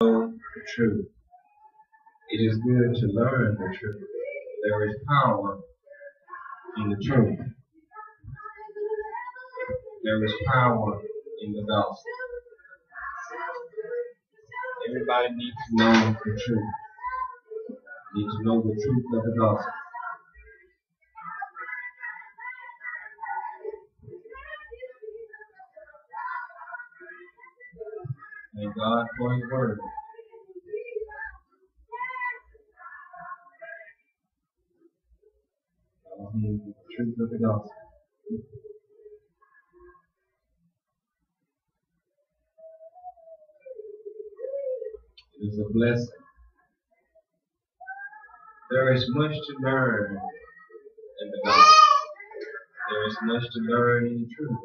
know the truth. It is good to learn the truth. There is power in the truth. There is power in the gospel. Everybody needs to know the truth. Need to know the truth of the gospel. Thank God for His word. The truth of the gospel. It is a blessing. There is much to learn in the gospel. There is much to learn in the truth.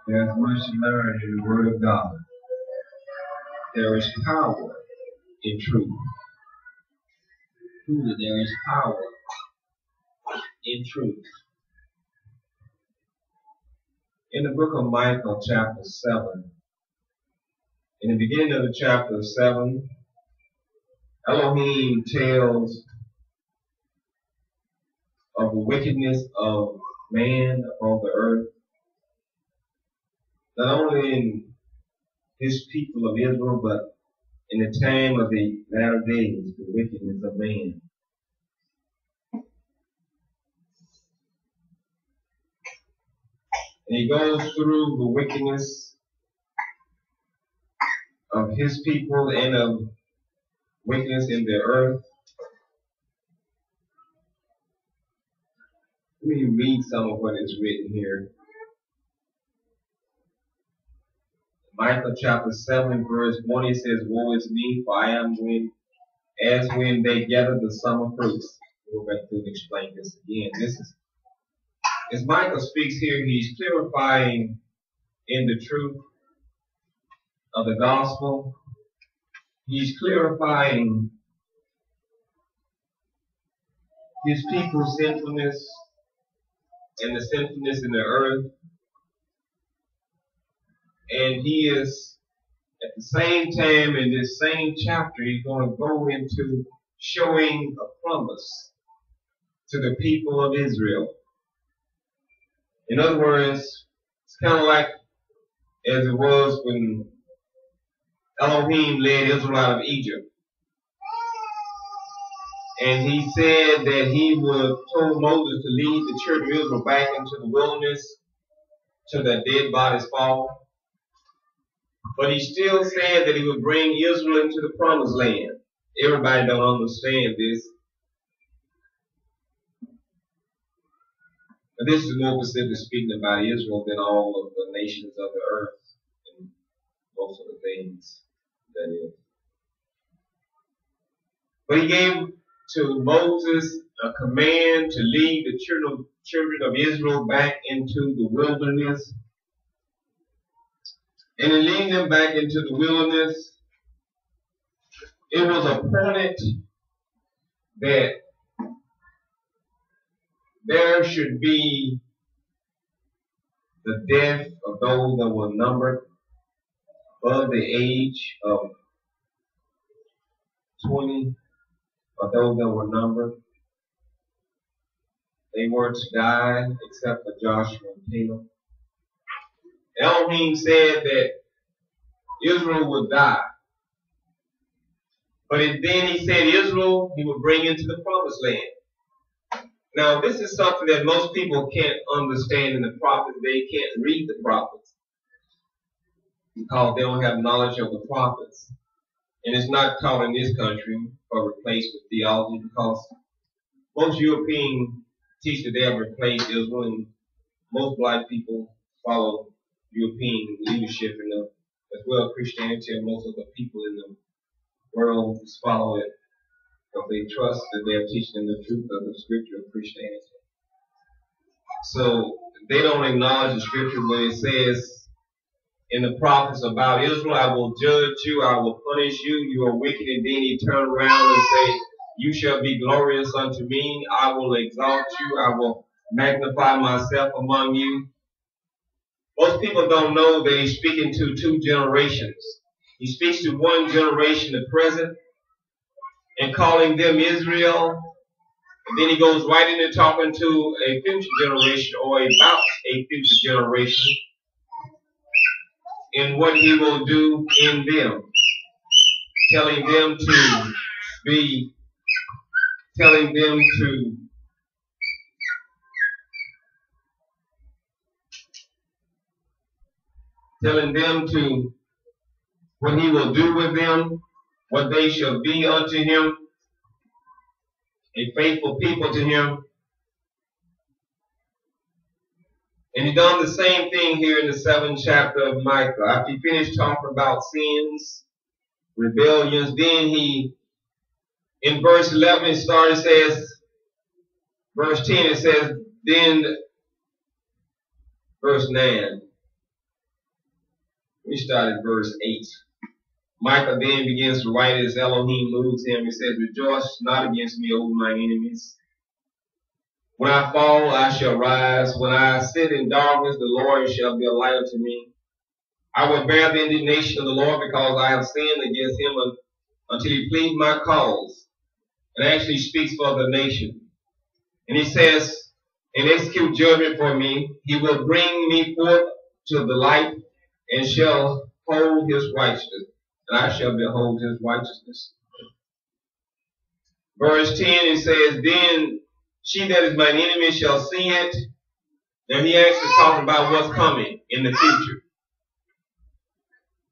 There is much to learn in the Word of God. There is power in truth. Truly, there is power in truth. In the book of Micah, chapter 7, in the beginning of the chapter 7, Elohim tells of the wickedness of man upon the earth, not only in his people of Israel, but in the time of the latter days, the wickedness of man. And he goes through the wickedness of his people and of wickedness in the earth. Let me read some of what is written here. Micah chapter 7 verse 1, he says, "Woe is me, for I am as when they gather the summer fruits." We'll go back through and explain this again. As Micah speaks here, he's clarifying in the truth of the gospel. He's clarifying his people's sinfulness and the sinfulness in the earth. And he is, at the same time, in this same chapter, he's going to go into showing a promise to the people of Israel. In other words, it's kind of like as it was when Elohim led Israel out of Egypt. And he said that he would told Moses to lead the children of Israel back into the wilderness till their dead bodies fall. But he still said that he would bring Israel into the promised land. Everybody don't understand this. But this is more specifically speaking about Israel than all of the nations of the earth and most of the things that is. But he gave to Moses a command to lead the children of Israel back into the wilderness. And in leading them back into the wilderness, it was appointed that there should be the death of those that were numbered above the age of 20, or those that were numbered. They were to die except for Joshua and Caleb. Elohim said that Israel would die. But then he said Israel he would bring into the promised land. Now this is something that most people can't understand in the prophets. They can't read the prophets because they don't have knowledge of the prophets. And it's not taught in this country or replaced with theology, because most European teach that they have replaced Israel, and most black people follow European leadership, and as well Christianity, and most of the people in the world follow it because they trust that they're teaching the truth of the scripture of Christianity. So they don't acknowledge the scripture when it says in the prophets about Israel, "I will judge you, I will punish you, you are wicked," and then he turned around and say, "You shall be glorious unto me, I will exalt you, I will magnify myself among you." Most people don't know that he's speaking to two generations. He speaks to one generation, the present, and calling them Israel. And then he goes right into talking to a future generation or about a future generation and what he will do in them. Telling them to what he will do with them, what they shall be unto him, a faithful people to him. And he done the same thing here in the 7th chapter of Micah. After he finished talking about sins, rebellions, then he, in verse 11, it started, says, verse 10, it says, then, verse 9. We started verse 8. Micah then begins to write as Elohim moves him. He says, rejoice not against me, O my enemies. When I fall, I shall rise. When I sit in darkness, the Lord shall be a light unto me. I will bear the indignation of the Lord because I have sinned against him until he plead my cause. And actually speaks for the nation. And he says, and execute judgment for me. He will bring me forth to the light and shall hold his righteousness. And I shall behold his righteousness. Verse 10, it says, then she that is mine enemy shall see it. Now he actually talking about what's coming in the future.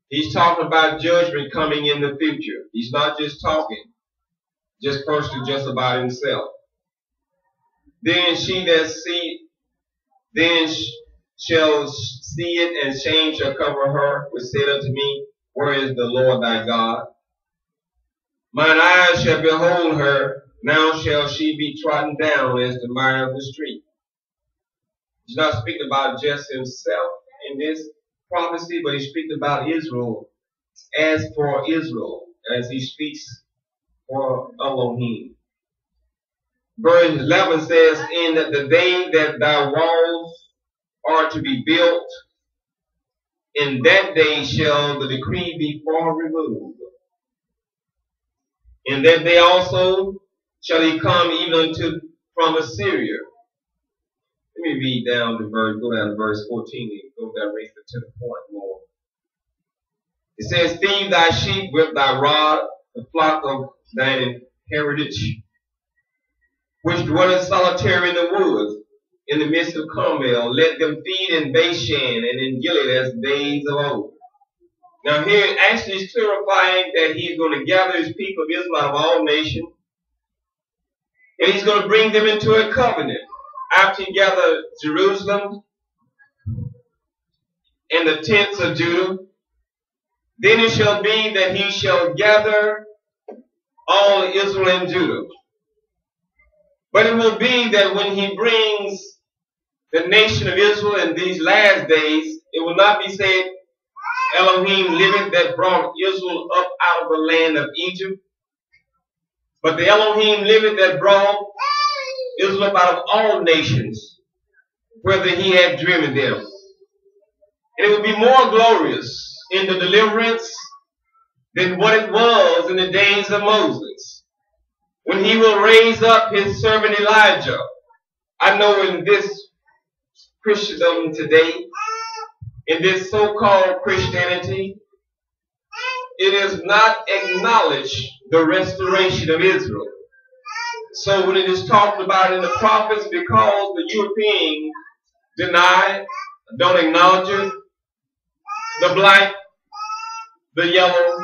He's talking about judgment coming in the future. He's not just talking just personally just about himself. Then she that shall see it, and shame shall cover her, which said unto me, where is the Lord thy God? Mine eyes shall behold her, now shall she be trodden down as the mire of the street. He's not speaking about just himself in this prophecy, but he's speaking about Israel as for Israel, as he speaks for Elohim. Verse 11 says, in the day that thy walls are to be built, in that day shall the decree be far removed. In that day also shall he come even from Assyria. Let me read down to go down to verse 14 and go directly to the point more. It says, feed thy sheep with thy rod, the flock of thine heritage, which dwelleth solitary in the woods, in the midst of Carmel. Let them feed in Bashan and in Gilead as days of old. Now here it actually is clarifying that he's going to gather his people of Israel out of all nations, and he's going to bring them into a covenant. After he gathered Jerusalem and the tents of Judah, then it shall be that he shall gather all Israel and Judah. But it will be that when he brings the nation of Israel in these last days, it will not be said, Elohim liveth that brought Israel up out of the land of Egypt, but the Elohim liveth that brought Israel up out of all nations, whether he had driven them. And it will be more glorious in the deliverance than what it was in the days of Moses, when he will raise up his servant Elijah. I know in this Christendom today, in this so-called Christianity, it is not acknowledged the restoration of Israel. So when it is talked about in the prophets, because the Europeans deny, don't acknowledge it, the black, the yellow,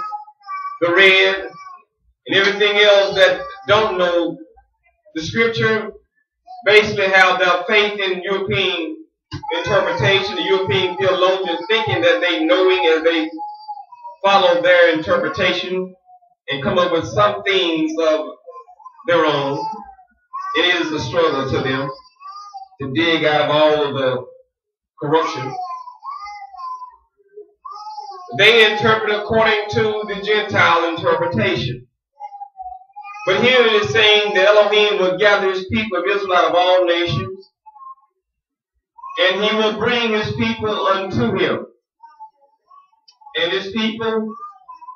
the red, and everything else that don't know the scripture, basically have their faith in European interpretation, the European theologians thinking that they knowing as they follow their interpretation and come up with some things of their own. It is a struggle to them to dig out of all of the corruption. They interpret according to the Gentile interpretation. But here it is saying that Elohim will gather his people of Israel out of all nations, and he will bring his people unto him. And his people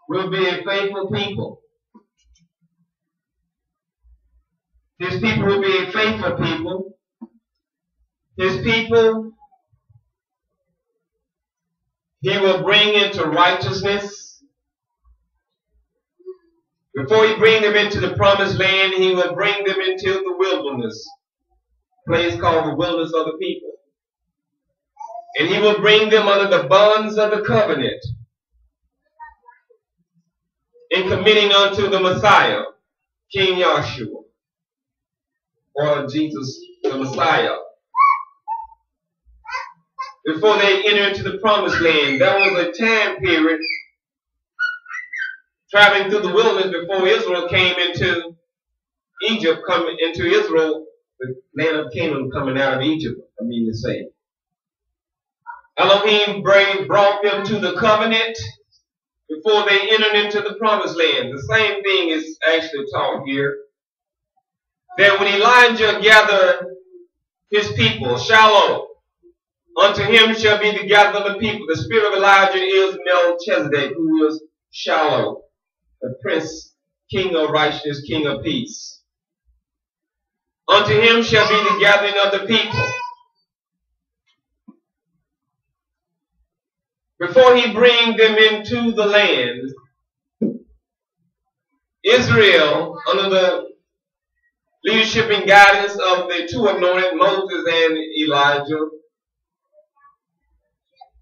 will be a faithful people. His people will be a faithful people. His people he will bring into righteousness. Before he brings them into the promised land, he will bring them into the wilderness, a place called the wilderness of the people. And he will bring them under the bonds of the covenant in committing unto the Messiah, King Yahshua, or Jesus the Messiah. Before they enter into the promised land, there was a time period traveling through the wilderness before Israel came into Egypt, coming into Israel, the land of Canaan coming out of Egypt, I mean to say. Elohim brought them to the covenant before they entered into the promised land. The same thing is actually taught here. That when Elijah gathered his people, Shiloh, unto him shall be the gathering of the people. The spirit of Elijah is Melchizedek, who is Shiloh, the prince, king of righteousness, king of peace. Unto him shall be the gathering of the people. Before he bring them into the land, Israel, under the leadership and guidance of the two anointed, Moses and Elijah,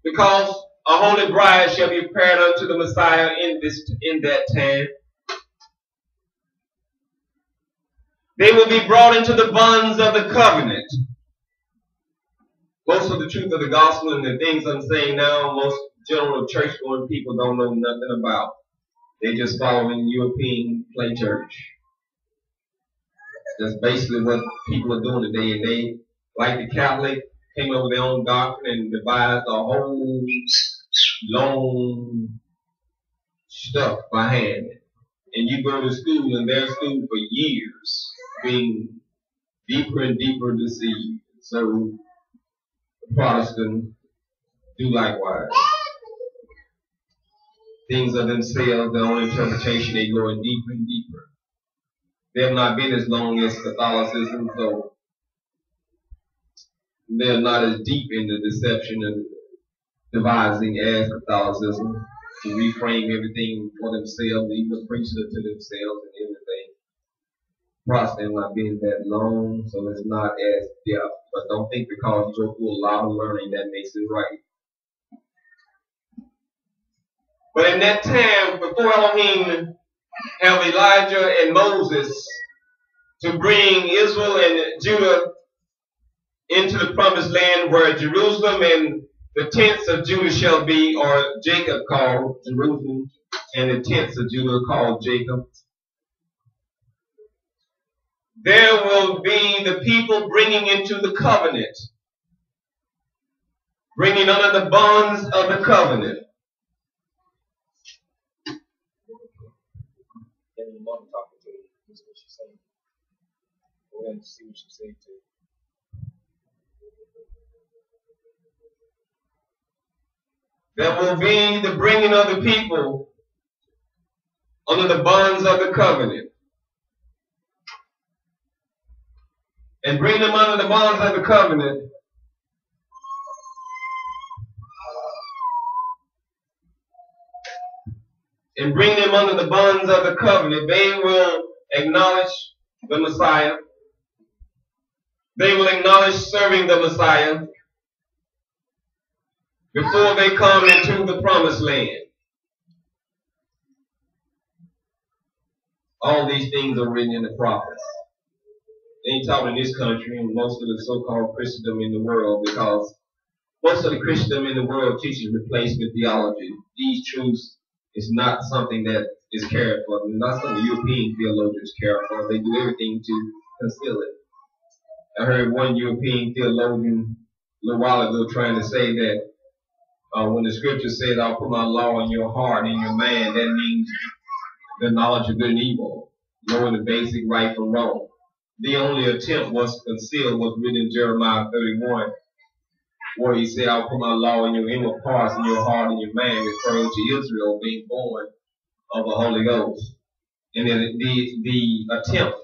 because a holy bride shall be prepared unto the Messiah in that time, they will be brought into the bonds of the covenant. Most of the truth of the gospel and the things I'm saying now, most general church-going people don't know nothing about. They just following European play church. That's basically what people are doing today. And they, like the Catholic, came up with their own doctrine and devised a whole long stuff by hand. And you go to school, and they're school for years, being deeper and deeper deceived. So the Protestants do likewise. Things of themselves, their own interpretation, they go in deeper and deeper. They have not been as long as Catholicism, so they're not as deep in the deception and devising as Catholicism to reframe everything for themselves, even the priesthood to themselves and everything. Protestant have not been that long, so it's not as depth. But don't think because you go through a lot of learning that makes it right. But in that time, before Elohim have Elijah and Moses to bring Israel and Judah into the promised land where Jerusalem and the tents of Judah shall be, or Jacob called Jerusalem, and the tents of Judah called Jacob. There will be the people bringing into the covenant, bringing under the bonds of the covenant. Mom talking to you. This is what she's saying. We're going to see what she's saying too. There will be the bringing of the people under the bonds of the covenant. And bring them under the bonds of the covenant. And bring them under the bonds of the covenant. They will acknowledge the Messiah. They will acknowledge serving the Messiah before they come into the promised land. All these things are written in the prophets. They ain't talking in this country and most of the so-called Christendom in the world, because most of the Christendom in the world teaches replacement theology. These truths is not something that is cared for. Not something European theologians care for. They do everything to conceal it. I heard one European theologian a little while ago trying to say that when the scripture says, I'll put my law in your heart and in your mind, that means the knowledge of good and evil, knowing the basic right from wrong. The only attempt was to conceal what's written in Jeremiah 31, where he said, I'll put my law in your inward parts, in your heart and your mind, referring to Israel being born of the Holy Ghost. And the attempt